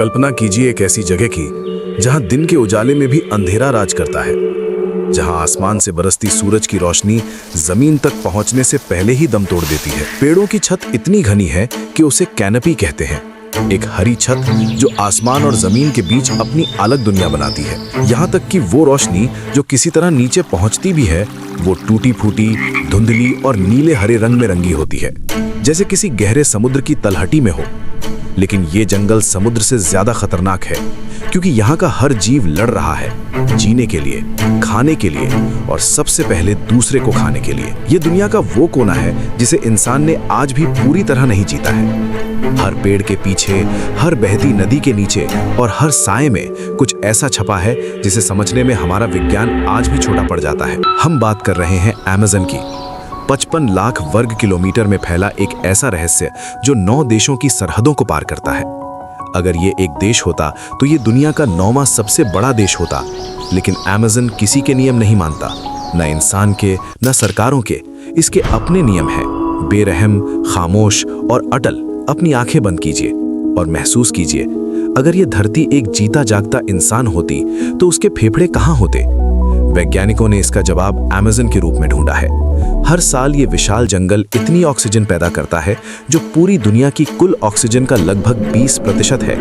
कल्पना कीजिए एक ऐसी जगह की जहां दिन के उजाले में भी अंधेरा राज करता है, जहां आसमान से बरसती सूरज की रोशनी जमीन तक पहुंचने से पहले ही दम तोड़ देती है। पेड़ों की छत इतनी घनी है कि उसे कैनपी कहते हैं, एक हरी छत जो आसमान और जमीन के बीच अपनी अलग दुनिया बनाती है। यहाँ तक कि वो रोशनी जो किसी तरह नीचे पहुँचती भी है, वो टूटी फूटी, धुंधली और नीले हरे रंग में रंगी होती है, जैसे किसी गहरे समुद्र की तलहटी में हो। लेकिन ये जंगल समुद्र से ज्यादा खतरनाक है, क्योंकि यहाँ का हर जीव लड़ रहा है जीने के लिए, खाने के लिए और सबसे पहले दूसरे को खाने के लिए। ये दुनिया का वो कोना है जिसे इंसान ने आज भी पूरी तरह नहीं जीता है। हर पेड़ के पीछे, हर बहती नदी के नीचे और हर साए में कुछ ऐसा छपा है जिसे समझने में हमारा विज्ञान आज भी छोटा पड़ जाता है। हम बात कर रहे हैं अमेज़न की। 55 लाख वर्ग किलोमीटर में फैला एक ऐसा रहस्य जो 9 देशों की सरहदों को पार करता है। अगर ये एक देश होता तो ये दुनिया का 9वां सबसे बड़ा देश होता। लेकिन अमेज़न किसी के नियम नहीं मानता, न इंसान के, न सरकारों के। इसके अपने नियम हैं, बेरहम, खामोश और अटल। अपनी आंखें बंद कीजिए और महसूस कीजिए, अगर ये धरती एक जीता जागता इंसान होती तो उसके फेफड़े कहाँ होते? वैज्ञानिकों ने इसका जवाब अमेज़न के रूप में ढूंढा है। हर साल ये विशाल जंगल इतनी ऑक्सीजन पैदा करता है जो पूरी दुनिया की कुल ऑक्सीजन का लगभग 20% है।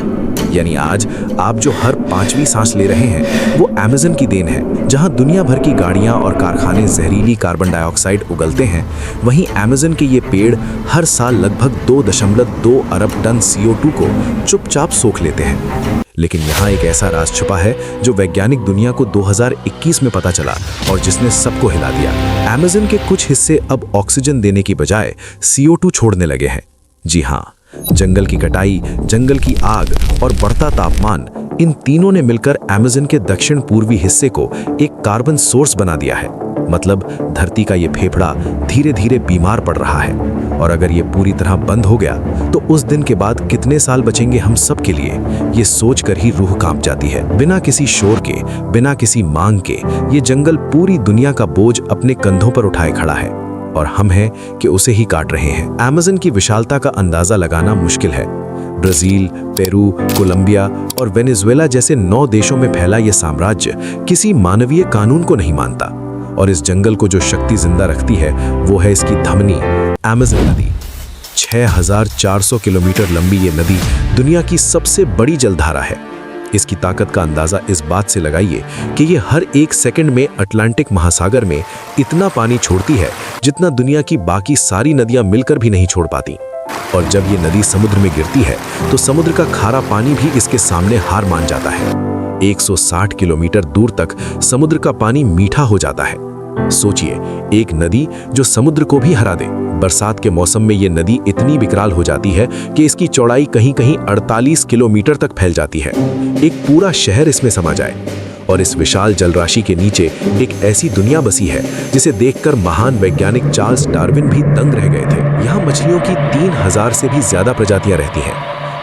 यानी आज आप जो हर 5वीं सांस ले रहे हैं वो अमेज़न की देन है। जहां दुनिया भर की गाड़ियां और कारखाने जहरीली कार्बन डाइऑक्साइड उगलते हैं, वहीं अमेज़न के ये पेड़ हर साल लगभग 2.2 अरब टन CO2 को चुपचाप सोख लेते हैं। लेकिन यहाँ एक ऐसा राज छुपा है जो वैज्ञानिक दुनिया को 2021 में पता चला और जिसने सबको हिला दिया। अमेज़न के कुछ हिस्से अब ऑक्सीजन देने की बजाय CO2 छोड़ने लगे हैं। जी हाँ, जंगल की कटाई, जंगल की आग और बढ़ता तापमान, इन तीनों ने मिलकर अमेज़न के दक्षिण पूर्वी हिस्से को एक कार्बन सोर्स बना दिया है। मतलब धरती का ये फेफड़ा धीरे धीरे बीमार पड़ रहा है। और अगर ये पूरी तरह बंद हो गया तो उस दिन के बाद कितने साल बचेंगे हम सब के लिए, ये सोचकर ही रूह कांप जाती है। बिना किसी शोर के, बिना किसी मांग के, ये जंगल पूरी दुनिया का बोझ अपने कंधों पर उठाए खड़ा है और हम हैं कि उसे ही काट रहे हैं। अमेज़न की विशालता का अंदाजा लगाना मुश्किल है। ब्राजील, पेरू, कोलंबिया और वेनेजुएला जैसे 9 देशों में फैला यह साम्राज्य किसी मानवीय कानून को नहीं मानता। और इस जंगल को जो शक्ति जिंदा रखती है वो है इसकी धमनी, अमेज़न नदी। 6400 किलोमीटर लंबी ये नदी दुनिया की सबसे बड़ी जलधारा है। इसकी ताकत का अंदाजा इस बात से लगाइए कि ये हर 1 सेकंड में अटलांटिक महासागर में इतना पानी छोड़ती है जितना दुनिया की बाकी सारी नदियां मिलकर भी नहीं छोड़ पाती। और जब ये नदी समुद्र में गिरती है तो समुद्र का खारा पानी भी इसके सामने हार मान जाता है। 160 किलोमीटर दूर तक समुद्र का पानी मीठा हो जाता है। सोचिए, एक नदी जो समुद्र को भी हरा दे। बरसात के मौसम में ये नदी इतनी विकराल हो जाती है कि इसकी चौड़ाई कहीं-कहीं 48 किलोमीटर तक फैल जाती है। एक पूरा शहर इसमें समा जाए। और इस विशाल जलराशि के नीचे एक ऐसी दुनिया बसी है जिसे देखकर महान वैज्ञानिक चार्ल्स डार्विन भी दंग रह गए थे। यहाँ मछलियों की 3000 से भी ज्यादा प्रजातियां रहती हैं।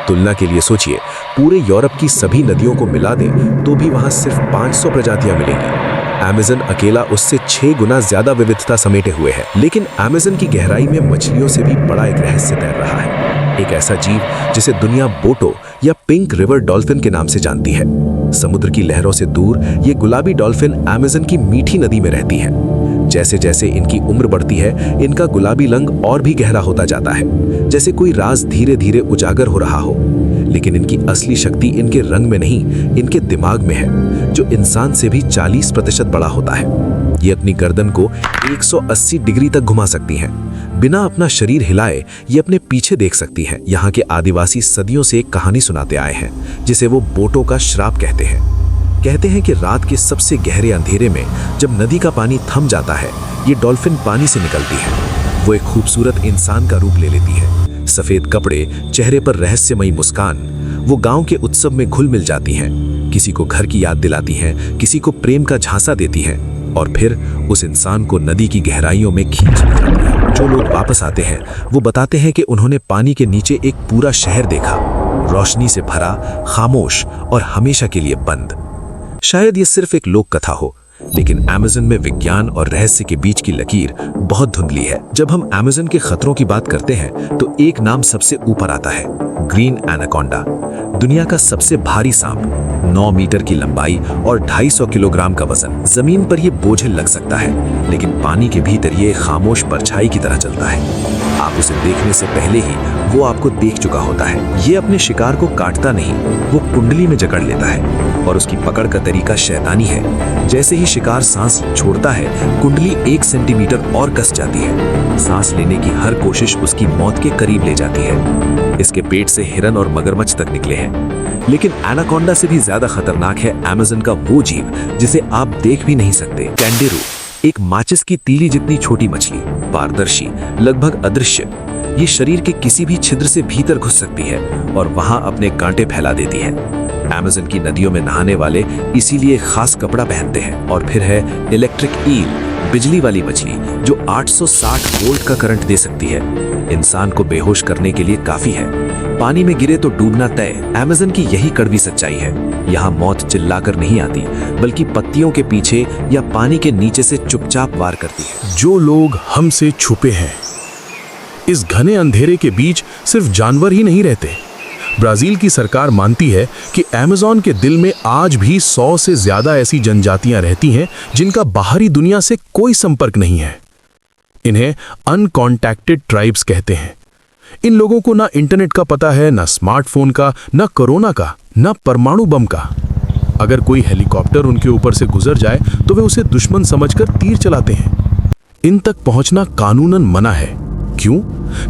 तुलना के लिए सोचिए, पूरे यूरोप की सभी नदियों को मिला दें तो भी वहां सिर्फ 500 प्रजातियां मिलेंगी। अमेज़न अकेला उससे 6 गुना ज्यादा विविधता समेटे हुए है। लेकिन अमेज़न की गहराई में मछलियों से भी बड़ा एक रहस्य तैर रहा है। एक ऐसा जीव जिसे दुनिया बोटो या पिंक रिवर डॉल्फिन के नाम से जानती है। समुद्र की लहरों से दूर ये गुलाबी डॉल्फिन अमेज़न की मीठी नदी में रहती है। जैसे जैसे इनकी उम्र बढ़ती है, इनका गुलाबी रंग और भी गहरा होता जाता है, जैसे कोई राज धीरे धीरे उजागर हो रहा हो। लेकिन इनकी असली शक्ति इनके रंग में नहीं, इनके दिमाग में है, जो इंसान से भी 40% बड़ा होता है। ये अपनी गर्दन को 180 डिग्री तक घुमा सकती हैं। बिना अपना शरीर हिलाए ये अपने पीछे देख सकती हैं। यहाँ के आदिवासी सदियों से एक कहानी सुनाते आए हैं जिसे वो बोटो का श्राप कहते हैं। कहते हैं कि रात के सबसे गहरे अंधेरे में जब नदी का पानी थम जाता है, ये डॉल्फिन पानी से निकलती है। वो एक खूबसूरत इंसान का रूप ले लेती है। सफेद कपड़े, चेहरे पर रहस्यमयी मुस्कान। वो गांव के उत्सव में घुल मिल जाती हैं। किसी को घर की याद दिलाती हैं, किसी को प्रेम का झांसा देती हैं और फिर उस इंसान को नदी की गहराइयों में खींच ले जाती हैं। जो लोग वापस आते हैं वो बताते हैं कि उन्होंने पानी के नीचे एक पूरा शहर देखा, रोशनी से भरा, खामोश और हमेशा के लिए बंद। शायद ये सिर्फ एक लोक कथा हो, लेकिन अमेज़न में विज्ञान और रहस्य के बीच की लकीर बहुत धुंधली है। जब हम अमेज़न के खतरों की बात करते हैं तो एक नाम सबसे ऊपर आता है, ग्रीन एनाकोंडा। दुनिया का सबसे भारी सांप, 9 मीटर की लंबाई और 250 किलोग्राम का वजन। जमीन पर यह बोझिल लग सकता है, लेकिन पानी के भीतर ये खामोश परछाई की तरह चलता है। आप उसे देखने से पहले ही वो आपको देख चुका होता है। ये अपने शिकार को काटता नहीं, वो कुंडली में जकड़ लेता है और उसकी पकड़ का तरीका शैतानी है। जैसे ही शिकार सांस छोड़ता है, कुंडली 1 सेंटीमीटर और कस जाती है। सांस लेने की हर कोशिश उसकी मौत के करीब ले जाती है। इसके पेट से हिरन और मगरमच्छ तक निकले हैं। लेकिन एनाकोंडा से भी ज्यादा खतरनाक है अमेज़न का वो जीव जिसे आप देख भी नहीं सकते, कैंडेरू। एक माचिस की तीली जितनी छोटी मछली, पारदर्शी, लगभग अदृश्य। ये शरीर के किसी भी छिद्र से भीतर घुस सकती है और वहां अपने कांटे फैला देती है। अमेज़न की नदियों में नहाने वाले इसीलिए खास कपड़ा पहनते हैं। और फिर है इलेक्ट्रिक ईल, बिजली वाली मछली जो 860 वोल्ट का करंट दे सकती है। इंसान को बेहोश करने के लिए काफी है। पानी में गिरे तो डूबना तय। अमेज़न की यही कड़वी सच्चाई है। यहाँ मौत चिल्लाकर नहीं आती, बल्कि पत्तियों के पीछे या पानी के नीचे से चुपचाप वार करती है। जो लोग हमसे छुपे हैं, इस घने अंधेरे के बीच सिर्फ जानवर ही नहीं रहते। ब्राजील की सरकार मानती है कि अमेज़न के दिल में आज भी 100 से ज्यादा ऐसी जनजातियां रहती हैं जिनका बाहरी दुनिया से कोई संपर्क नहीं है। इन्हें अनकॉन्टैक्टेड ट्राइब्स कहते हैं। इन लोगों को ना इंटरनेट का पता है, ना स्मार्टफोन का, ना कोरोना का, ना परमाणु बम का। अगर कोई हेलीकॉप्टर उनके ऊपर से गुजर जाए तो वे उसे दुश्मन समझकर तीर चलाते हैं। इन तक पहुंचना कानूनन मना है। क्यों?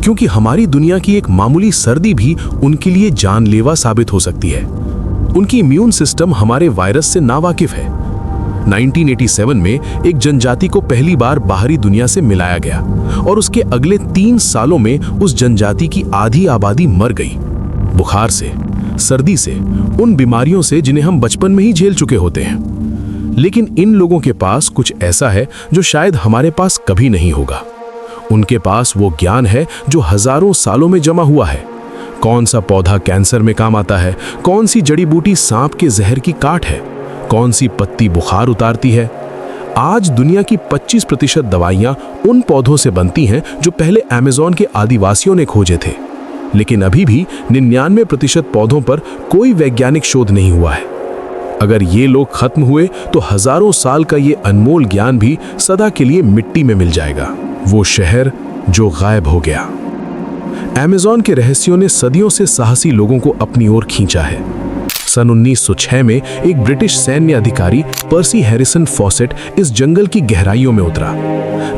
क्योंकि हमारी दुनिया की एक मामूली सर्दी भी उनके लिए जानलेवा साबित हो सकती है। उनकी इम्यून सिस्टम हमारे वायरस से नावाकिफ है। 1987 में एक जनजाति को पहली बार बाहरी दुनिया से मिलाया गया और उसके अगले 3 सालों में उस जनजाति की आधी आबादी मर गई। बुखार से, सर्दी से, उन बीमारियों से जिन्हें हम बचपन में ही झेल चुके होते हैं। लेकिन इन लोगों के पास कुछ ऐसा है जो शायद हमारे पास कभी नहीं होगा। उनके पास वो ज्ञान है जो हजारों सालों में जमा हुआ है। कौन सा पौधा कैंसर में काम आता है, कौन सी जड़ी बूटी सांप के जहर की काट है, कौन सी पत्ती बुखार उतारती है। आज दुनिया की 25% दवाइयां उन पौधों से बनती हैं जो पहले अमेज़न के आदिवासियों ने खोजे थे। लेकिन अभी भी 99% पौधों पर कोई वैज्ञानिक शोध नहीं हुआ है। अगर ये लोग खत्म हुए तो हजारों साल का ये अनमोल ज्ञान भी सदा के लिए मिट्टी में मिल जाएगा। वो शहर जो गायब हो गया। अमेज़न के रहस्यों ने सदियों से साहसी लोगों को अपनी ओर खींचा है। सन 1906 में एक ब्रिटिश सैन्य अधिकारी पर्सी हैरिसन फॉसेट इस जंगल की गहराइयों में उतरा।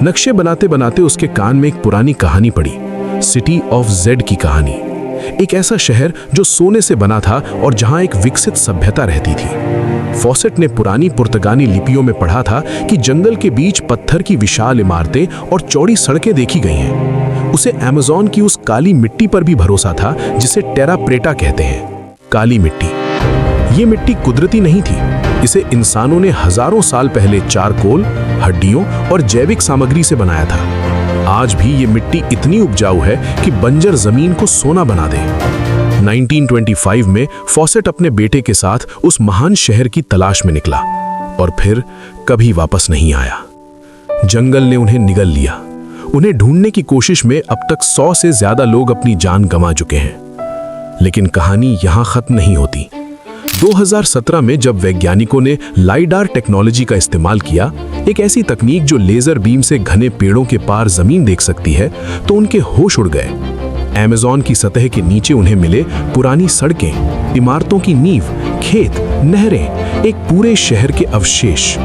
नक्शे बनाते बनाते उसके कान में एक पुरानी कहानी पड़ी, सिटी ऑफ जेड की कहानी। एक ऐसा शहर जो सोने से बना था और जहां एक विकसित सभ्यता रहती थी। फॉसेट ने पुरानी पुर्तगाली लिपियों में पढ़ा था कि जंगल के बीच पत्थर की विशाल इमारतें और चौड़ी सड़कें देखी गई हैं। उसे अमेज़न की उस काली मिट्टी पर भी भरोसा था जिसे टेरा प्रेटा कहते हैं, काली मिट्टी। ये मिट्टी कुदरती नहीं थी। इसे इंसानों ने हजारों साल पहले चारकोल, हड्डियों और जैविक सामग्री से बनाया था। आज भी ये मिट्टी इतनी उपजाऊ है कि बंजर जमीन को सोना बना दे। 1925 में फॉसेट अपने बेटे के साथ उस महान शहर की तलाश में निकला और फिर कभी वापस नहीं आया। जंगल ने उन्हें निगल लिया। उन्हें ढूंढने की कोशिश में अब तक 100 से ज्यादा लोग अपनी जान गंवा चुके हैं। लेकिन कहानी यहां खत्म नहीं होती। 2017 में जब वैज्ञानिकों ने लाइडार टेक्नोलॉजी का इस्तेमाल किया, एक ऐसी तकनीक जो लेजर बीम से घने पेड़ों के पार जमीन देख सकती है, तो उनके होश उड़ गए। अमेज़न की सतह के नीचे उन्हें मिले पुरानी सड़कें, इमारतों की नींव, खेत, नहरें, एक पूरे शहर के अवशेष।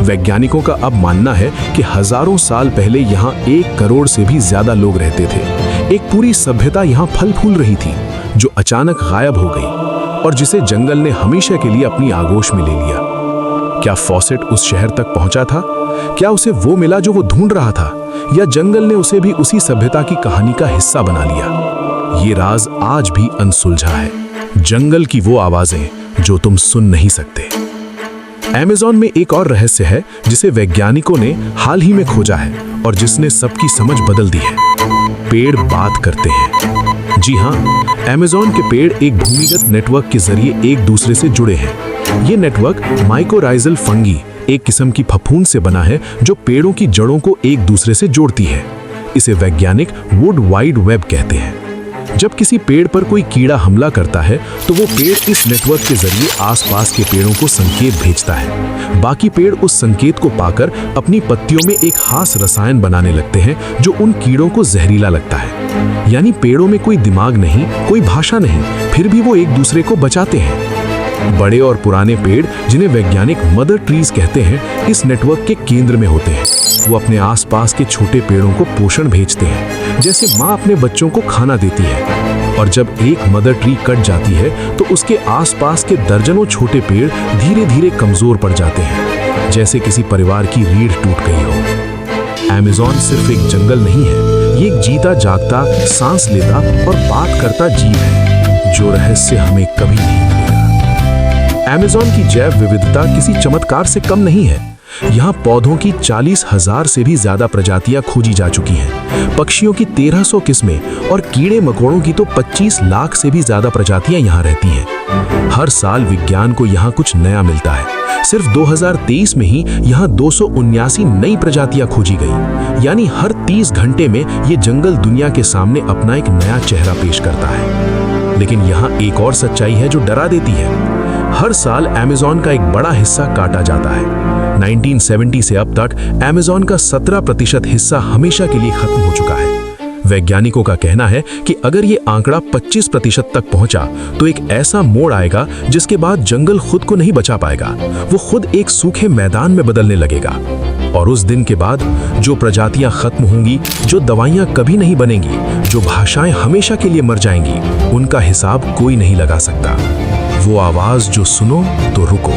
वैज्ञानिकों का अब मानना है कि हजारों साल पहले यहाँ 1 करोड़ से भी ज्यादा लोग रहते थे। एक पूरी सभ्यता यहाँ फल फूल रही थी, जो अचानक गायब हो गई और जिसे जंगल ने हमेशा के लिए अपनी आगोश में ले लिया। क्या फॉसेट उस शहर तक पहुंचा था? क्या उसे वो मिला जो वो ढूंढ रहा था, या जंगल ने उसे भी उसी सभ्यता की कहानी का हिस्सा बना लिया? ये राज आज भी अनसुलझा है। जंगल की वो आवाजें जो तुम सुन नहीं सकते। अमेज़न में एक और रहस्य है जिसे वैज्ञानिकों ने हाल ही में खोजा है और जिसने सबकी समझ बदल दी है। पेड़ बात करते हैं। जी हाँ, अमेज़न के पेड़ एक भूमिगत नेटवर्क के जरिए एक दूसरे से जुड़े हैं। ये नेटवर्क माइकोराइजल फंगी एक किस्म की फफूंद से बना है जो पेड़ों की जड़ों को एक दूसरे से जोड़ती है। इसे वैज्ञानिक वुड वाइड वेब कहते हैं। जब किसी पेड़ पर कोई कीड़ा हमला करता है तो वो पेड़ इस नेटवर्क के जरिए आसपास के पेड़ों को संकेत भेजता है। बाकी पेड़ उस संकेत को पाकर अपनी पत्तियों में एक खास रसायन बनाने लगते हैं जो उन कीड़ों को जहरीला लगता है। यानी पेड़ों में कोई दिमाग नहीं, कोई भाषा नहीं, फिर भी वो एक दूसरे को बचाते हैं। बड़े और पुराने पेड़, जिन्हें वैज्ञानिक मदर ट्रीज कहते हैं, इस नेटवर्क के केंद्र में होते हैं। वो अपने आसपास के छोटे पेड़ों को पोषण भेजते हैं, जैसे माँ अपने बच्चों को खाना देती है। और जब एक मदर ट्री कट जाती है तो उसके आसपास के दर्जनों छोटे पेड़ धीरे धीरे कमजोर पड़ जाते हैं, जैसे किसी परिवार की रीढ़ टूट गई हो। अमेज़न सिर्फ एक जंगल नहीं है, ये एक जीता जागता, सांस लेता और बात करता जीव है, जो रहस्य हमें कभी नहीं मिलेगा। अमेज़न की जैव विविधता किसी चमत्कार से कम नहीं है। यहाँ पौधों की 40,000 से भी ज्यादा प्रजातियां खोजी जा चुकी हैं, पक्षियों की 1300 किस्में और कीड़े मकोड़ों की तो 25 लाख से भी ज्यादा प्रजातियां यहाँ रहती हैं। हर साल विज्ञान को यहाँ कुछ नया मिलता है। सिर्फ 2023 में ही यहाँ 279 नई प्रजातियां खोजी गई। यानी हर 30 घंटे में ये जंगल दुनिया के सामने अपना एक नया चेहरा पेश करता है। लेकिन यहाँ एक और सच्चाई है जो डरा देती है। हर साल अमेज़न का एक बड़ा हिस्सा काटा जाता है। 1970 से अब तक अमेज़न का 17% हिस्सा हमेशा के लिए खत्म हो चुका है। वैज्ञानिकों का कहना है कि अगर ये आंकड़ा 25% तक पहुंचा तो एक ऐसा मोड़ आएगा जिसके बाद जंगल खुद को नहीं बचा पाएगा। वो खुद एक सूखे मैदान में बदलने लगेगा। और उस दिन के बाद जो प्रजातियां खत्म होंगी, जो दवाइयां कभी नहीं बनेंगी, जो भाषाएं हमेशा के लिए मर जाएंगी, उनका हिसाब कोई नहीं लगा सकता। वो आवाज जो सुनो तो रुको।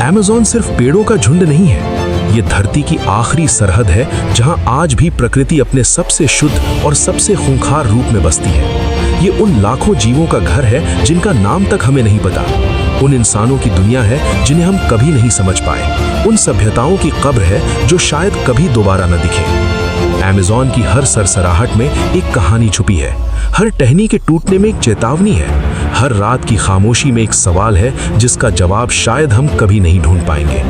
अमेज़न सिर्फ पेड़ों का झुंड नहीं है, ये धरती की आखिरी सरहद है जहां आज भी प्रकृति अपने सबसे शुद्ध और सबसे खूंखार रूप में बसती है। ये उन लाखों जीवों का घर है जिनका नाम तक हमें नहीं पता। उन इंसानों की दुनिया है जिन्हें हम कभी नहीं समझ पाए। उन सभ्यताओं की कब्र है जो शायद कभी दोबारा न दिखे। अमेज़न की हर सरसराहट में एक कहानी छुपी है, हर टहनी के टूटने में एक चेतावनी है, हर रात की खामोशी में एक सवाल है जिसका जवाब शायद हम कभी नहीं ढूंढ पाएंगे।